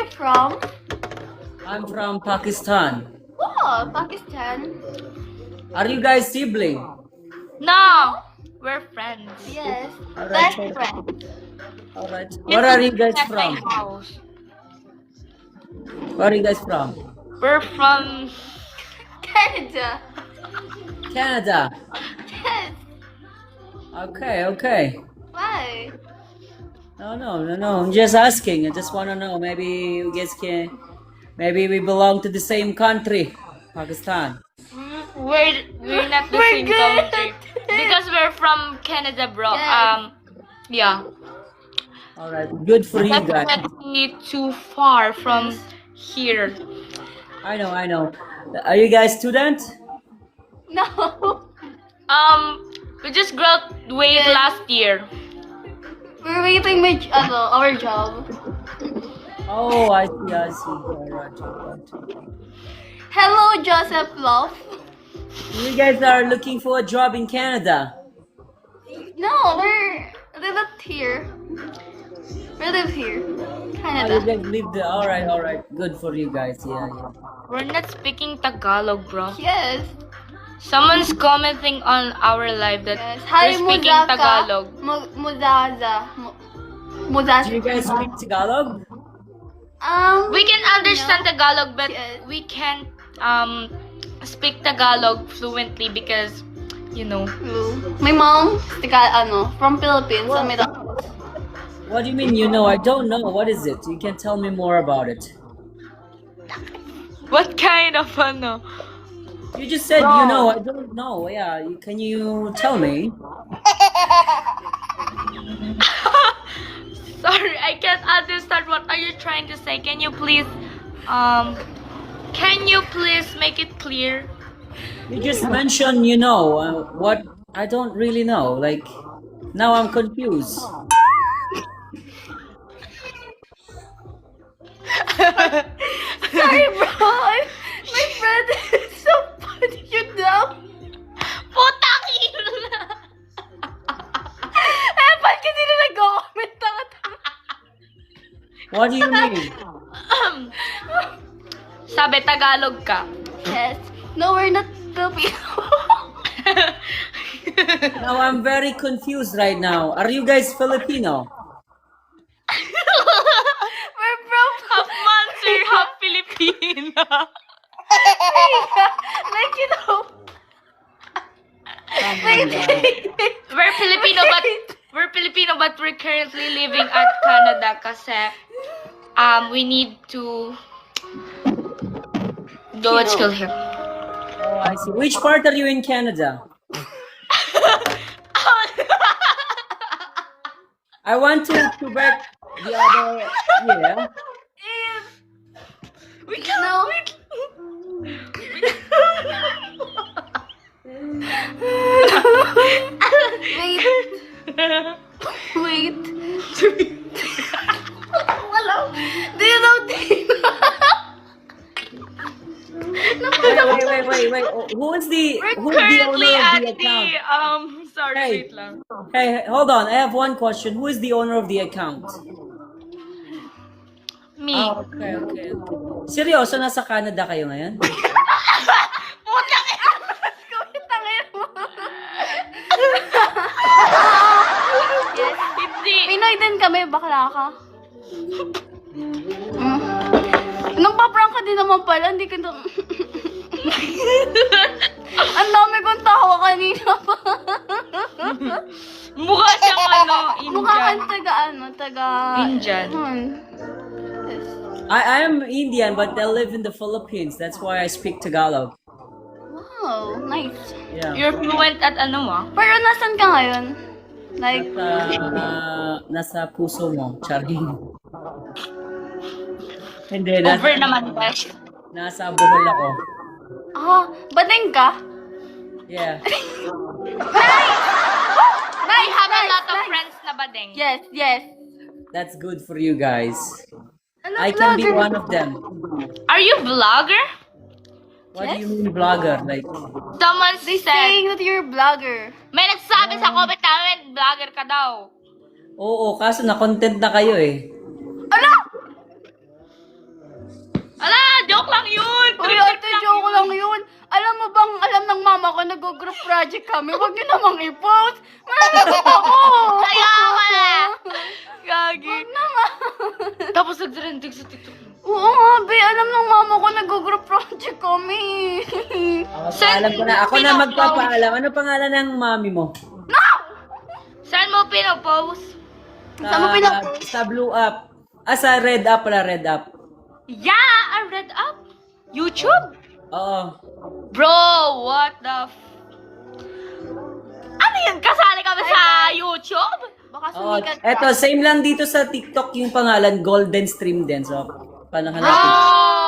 you from? I'm from Pakistan. Oh, Pakistan. Are you guys sibling? No, we're friends. Yes. Alright, Best friend. alright. Where are you guys At my from? house. Where are you guys from? We're from. Canada. Canada. Yes. Okay, okay. Why? No. I'm just asking. I just want to know. Maybe you guys can. Maybe we belong to the same country, Pakistan. We're not the We're same good. country because we're from Canada, bro. Yes. Yeah. Alright, good for you guys. Definitely too far from here. I know. Are you guys student? No. We just graduated last year. We're waiting my our job. Oh, I see. Alright. Hello, Joseph Love. You guys are looking for a job in Canada. No, they live here. We live here. Oh, you Canada. guys live there. Alright. Good for you guys. Yeah. We're not speaking Tagalog, bro. Yes. Someone's commenting on our live that Yes. we're speaking Tagalog. Muzaza. Do Muzaza. you guys speak Tagalog? We can understand Tagalog, but Yes. we can't speak Tagalog fluently because, you know. My mom, from Philippines. What do you mean you know? I don't know. What is it? You can tell me more about it. What kind of ano? You just said you know. I don't know. Yeah. Can you tell me? Sorry, I can't understand what are you trying to say. Can you please make it clear? You just mentioned you know. What? I don't really know. Like, now I'm confused. Sorry, bro. My friend is so funny. You know? Putang ina! Ba't kasi na nag-comment ako? What do you mean? Sabi Tagalog ka. Yes. No, we're not Filipino. Now I'm very confused right now. Are you guys Filipino? We're from Half Manser, half Filipina. like, you know. We're Filipino but we're currently living at Canada kasi we need to go and chill here. Oh, I see. Which part are you in Canada? I want to back the other. Yeah. We can No. Wait. Wala. Do you know Tina? Wait. Who's the We're owner currently of at the account? sorry, Hey. wait lang. Hey, hold on. I have one question. Who is the owner of the account? Me. Ah, okay. Seryoso, nasa Canada kayo ngayon? Putang ina! Tangin mo. Yes. Hindi. Pinoy din kami, bakla ka. Nung paprank ka din naman pala, hindi ka na... Ang dami kong tawa kanina pa. Mukha siyang Mukha Indian. kang taga... Indian. Yes. I am Indian, but I live in the Philippines. That's why I speak Tagalog. Wow, nice. Yeah. You're fluent at ano mo? Pero nasan ka ngayon? Like, Nasa puso mo, Charing. Hindi, Over naman, Besh. nasa Bohol ako. bading ka? Yeah. I have a lot of nice. friends na badeng. Yes. That's good for you guys. Ano, I can be vlogger? one of them. Are you vlogger? What do you mean vlogger? Like, Someone Saying said, that you're a vlogger. may nagsabi sa comment namin, vlogger ka daw. oo, kaso na-content na kayo eh. Ano? joke lang yun! Uy, ate, joke lang yun. Alam mo bang, alam ng mama ko, nag-group project kami. Huwag niyo namang i-post. Managot ako. Kaya ka na! Gagi. Tapos nag-trending sa TikTok. Oo nga, be. Alam ng mama ko, nag-group project kami. Alam ko na. Ako na magpapaalam. Ano pangalan ng mami mo? Saan mo pinopost? Saan mo pinapost? Sa Blue Up. Sa Red Up pala, Red Up. Yeah! I read up! YouTube? Oo. Bro, what the Ano yun? Kasali kami sa YouTube? Baka Oo. sumikat ka. Eto, same lang dito sa TikTok yung pangalan, Golden Stream din. So, paano hanapin? Oh!